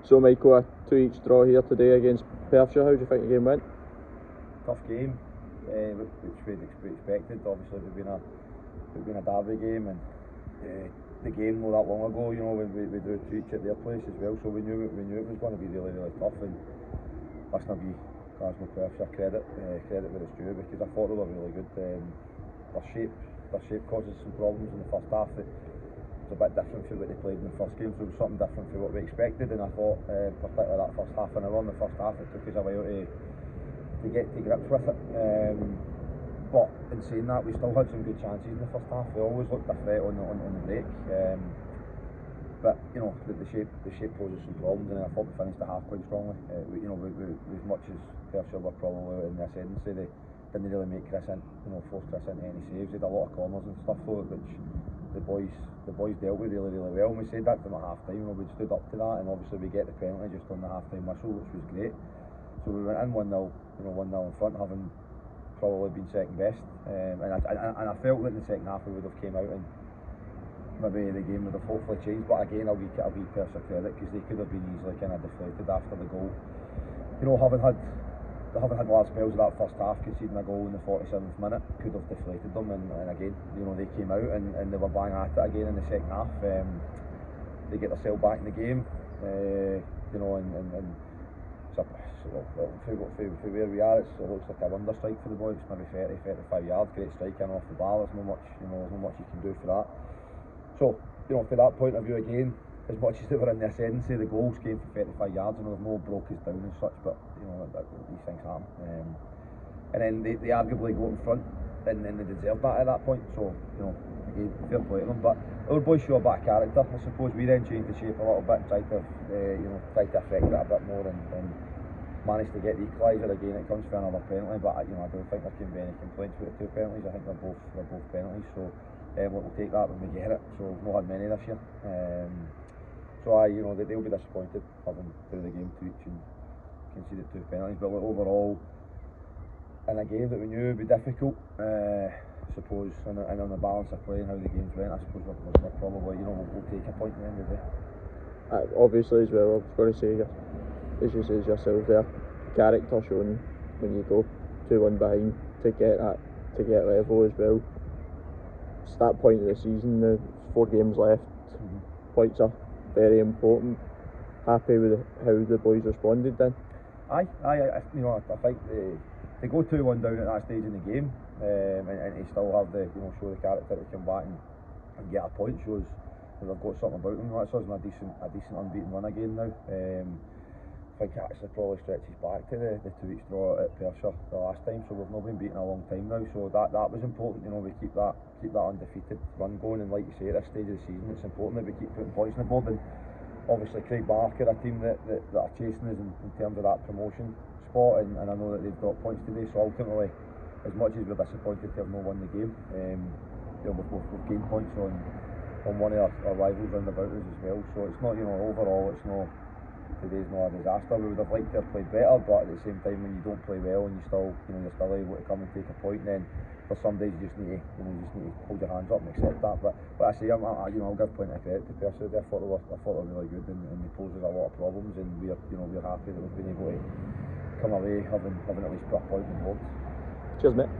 So Michael, a 2-each draw here today against Perthshire. How do you think the game went? Tough game, which we'd expected. Obviously, it would have been a derby game, and the game not that long ago, you know, we drew 2-each at their place as well. So we knew it was going to be really tough, and let's not be Glasgow Perthshire credit where it's due, because I thought they were really good. Their shape causes some problems in the first half. It was a bit different from what they played in the first game, so it was something different from what we expected, and I thought particularly that first half an hour in the first half, it took us a while to get to grips with it. But in saying that, we still had some good chances in the first half. We always looked a threat on the break, but you know, the shape poses some problems, and I thought we finished the half quite strongly. We, as much as Perthshire were probably in the ascendancy, they didn't really make force Chris into any saves. They had a lot of corners and stuff though, which the boys dealt with really well. And we said that to them at half time. You know, we stood up to that, and obviously we get the penalty just on the half time whistle, which was great. So we went in 1-0, 1-0 in front, having probably been second best. And I felt that in the second half we would have came out and maybe the game would have hopefully changed. But again, I'll give Perthshire credit, because they could have been easily kind of deflated after the goal. You know, having had large spells of that first half, conceding a goal in the 47th minute could have deflated them, and again, you know, they came out and they were bang at it again in the second half. They get themselves back in the game, you know, and for where we are, it looks like a wonder strike for the boys. It's maybe 30-35 yards, great strike in off the bar. There's not much you can do for that. So, you know, from that point of view, again, as much as they were in the ascendancy, the goals came from 35 yards, and they've no broke us down as such, but you know, these things happen. And then they arguably go in front, and they deserved that at that point. So, you know, again, fair play to them. But our boys show a bit of character. I suppose we then changed the shape a little bit, tried to affect it a bit more, and managed to get the equaliser. Again, it comes for another penalty, but you know, I don't think there can be any complaints with the two penalties. I think they're both penalties. So we'll take that when we get it. So we've not had many this year. So they'll be disappointed having through the game 2-each and conceded 2 penalties. But overall, in a game that we knew would be difficult, I suppose, and on the balance of play and how the games went, I suppose we're probably, you know, we'll take a point at the end of the day. Obviously as well, I was going to say, as you say yourself there, character shown when you go 2-1 behind to get level as well. It's that point of the season, there's 4 games left. Points are very important. Happy with how the boys responded then? I think they go 2-1 down at that stage in the game, and to still have show the character to come back and get a point shows that they've got something about them. That's us in a decent unbeaten run again now. I think it actually probably stretches back to the 2-each draw at Perthshire the last time, so we've not been beaten a long time now. So that was important. You know, we keep that undefeated run going, and like you say, at this stage of the season, it's important that we keep putting points on the board. And obviously, Craig Barker, a team that are chasing us in terms of that promotion spot, and I know that they've got points today. So ultimately, as much as we're disappointed to have not won the game, we've gained points on one of our rivals round about us as well. So it's not, overall, it's not. Today's not a disaster. We would have liked to have played better, but at the same time, when you don't play well and you're still able to come and take a point, then for some days you just need to hold your hands up and accept that. But I say, I'll give plenty of credit to Perthshire. I thought they were really good, and they posed us a lot of problems, and we're happy that we've been able to come away having at least put a point on board. Cheers, mate.